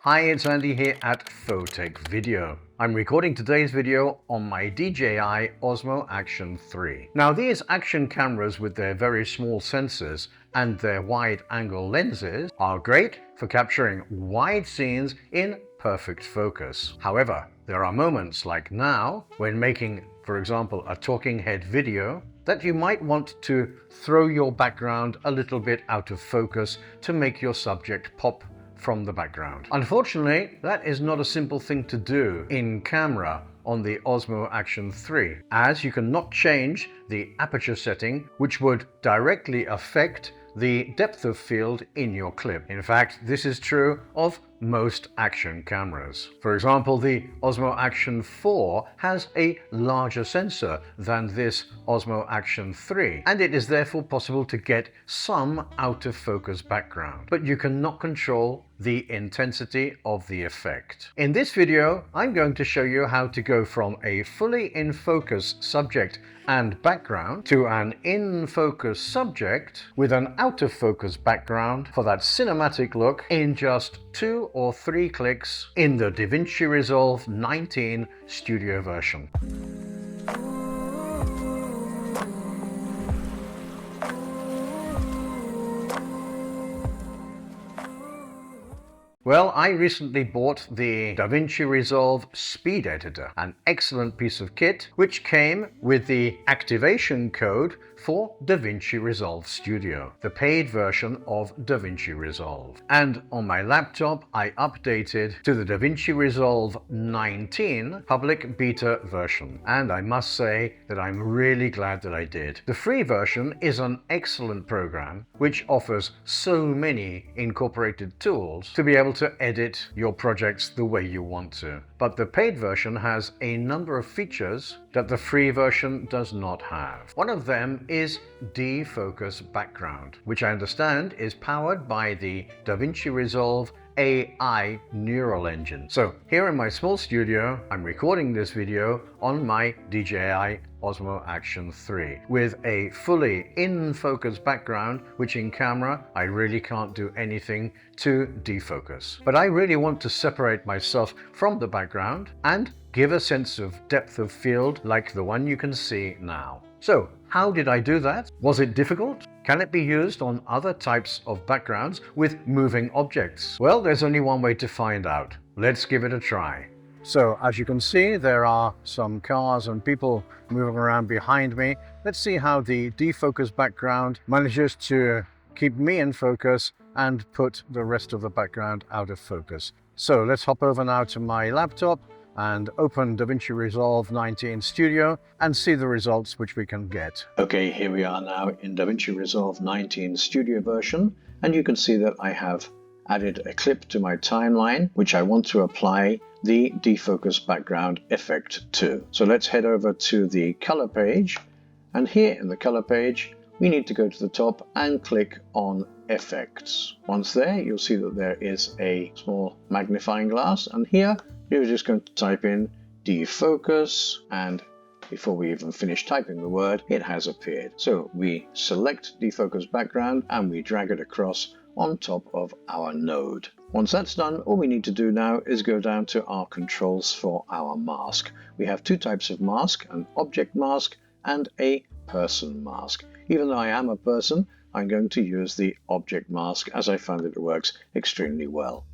Hi, it's Andy here at Photech Video. I'm recording today's video on my DJI Osmo Action 3. Now, these action cameras with their very small sensors and their wide-angle lenses are great for capturing wide scenes in perfect focus. However, there are moments like now when making, for example, a talking head video that you might want to throw your background a little bit out of focus to make your subject pop from the background. Unfortunately, that is not a simple thing to do in camera on the Osmo Action 3, as you cannot change the aperture setting, which would directly affect the depth of field in your clip. In fact, this is true of most action cameras. For example, the Osmo Action 4 has a larger sensor than this Osmo Action 3, and it is therefore possible to get some out of focus background, but you cannot control the intensity of the effect. In this video, I'm going to show you how to go from a fully in focus subject and background to an in focus subject with an out of focus background for that cinematic look in just 2 or 3 clicks in the DaVinci Resolve 19 Studio version. Well, I recently bought the DaVinci Resolve Speed Editor, an excellent piece of kit which came with the activation code for DaVinci Resolve Studio, the paid version of DaVinci Resolve. And on my laptop, I updated to the DaVinci Resolve 19 public beta version. And I must say that I'm really glad that I did. The free version is an excellent program which offers so many incorporated tools to be able to edit your projects the way you want to. But the paid version has a number of features that the free version does not have. One of them is Defocus Background, which I understand is powered by the DaVinci Resolve AI neural engine. So here in my small studio, I'm recording this video on my DJI Osmo Action 3 with a fully in focus background, which in camera I really can't do anything to defocus. But I really want to separate myself from the background and give a sense of depth of field like the one you can see now. So how did I do that? Was it difficult? Can it be used on other types of backgrounds with moving objects? Well, there's only one way to find out. Let's give it a try. So as you can see, there are some cars and people moving around behind me. Let's see how the defocus background manages to keep me in focus and put the rest of the background out of focus. So let's hop over now to my laptop and open DaVinci Resolve 19 Studio and see the results which we can get. Okay, here we are now in DaVinci Resolve 19 Studio version, and you can see that I have added a clip to my timeline which I want to apply the defocus background effect to. So let's head over to the color page, and here in the color page we need to go to the top and click on effects. Once there, you'll see that there is a small magnifying glass, and here you're just going to type in defocus, and before we even finish typing the word, it has appeared. So we select defocus background and we drag it across on top of our node. Once that's done, all we need to do now is go down to our controls for our mask. We have 2 types of mask, an object mask and a person mask. Even though I am a person, I'm going to use the object mask as I find that it works extremely well.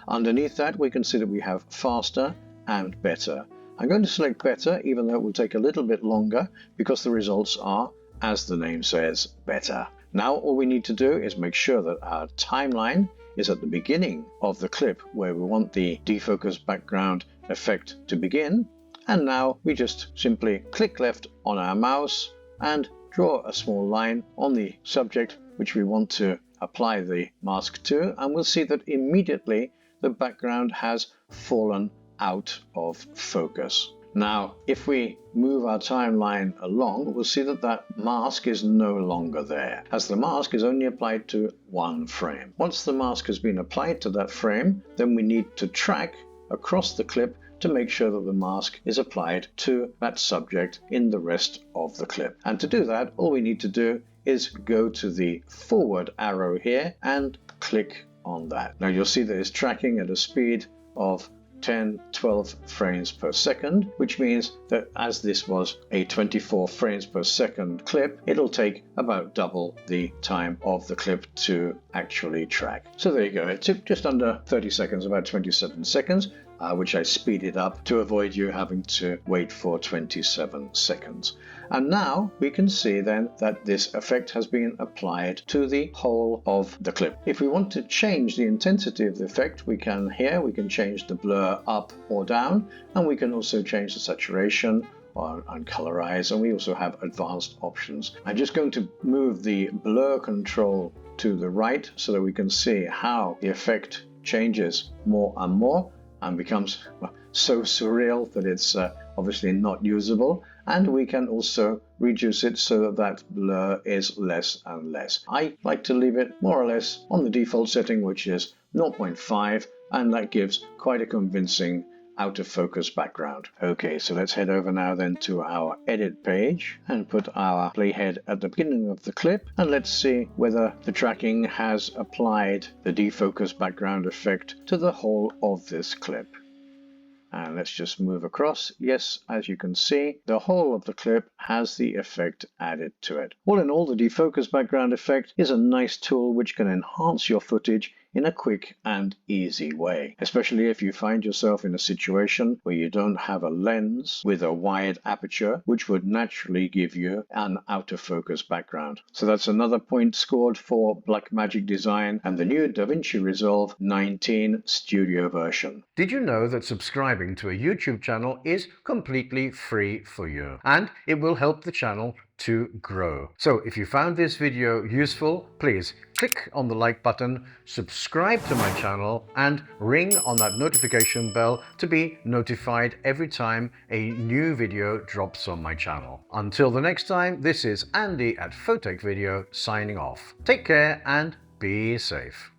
Underneath that, we can see that we have faster and better. I'm going to select better, even though it will take a little bit longer because the results are, as the name says, better. Now all we need to do is make sure that our timeline is at the beginning of the clip where we want the defocus background effect to begin. And now we just simply click left on our mouse and draw a small line on the subject which we want to apply the mask to, and we'll see that immediately the background has fallen out of focus. Now, if we move our timeline along, we'll see that that mask is no longer there, as the mask is only applied to one frame. Once the mask has been applied to that frame, then we need to track across the clip to make sure that the mask is applied to that subject in the rest of the clip. And to do that, all we need to do is go to the forward arrow here and click on that. Now you'll see that it's tracking at a speed of 10-12 frames per second, which means that as this was a 24 frames per second clip, it'll take about double the time of the clip to actually track. So there you go. It took just under 30 seconds, about 27 seconds, which I speeded up to avoid you having to wait for 27 seconds. And now we can see then that this effect has been applied to the whole of the clip. If we want to change the intensity of the effect, we can change the blur up or down, and we can also change the saturation and colorize, and we also have advanced options. I'm just going to move the blur control to the right so that we can see how the effect changes more and more and becomes so surreal that it's obviously not usable. And we can also reduce it so that that blur is less and less. I like to leave it more or less on the default setting, which is 0.5, and that gives quite a convincing out of focus background. Okay, so let's head over now then to our edit page and put our playhead at the beginning of the clip, and let's see whether the tracking has applied the defocus background effect to the whole of this clip. And let's just move across. Yes, as you can see, the whole of the clip has the effect added to it. All in all, the defocus background effect is a nice tool which can enhance your footage in a quick and easy way, especially if you find yourself in a situation where you don't have a lens with a wide aperture, which would naturally give you an out of focus background. So that's another point scored for Blackmagic Design and the new DaVinci Resolve 19 Studio version. Did you know that subscribing to a YouTube channel is completely free for you, and it will help the channel to grow? So if you found this video useful, please click on the like button, subscribe to my channel, and ring on that notification bell to be notified every time a new video drops on my channel. Until the next time, this is Andy at Photech Video signing off. Take care and be safe.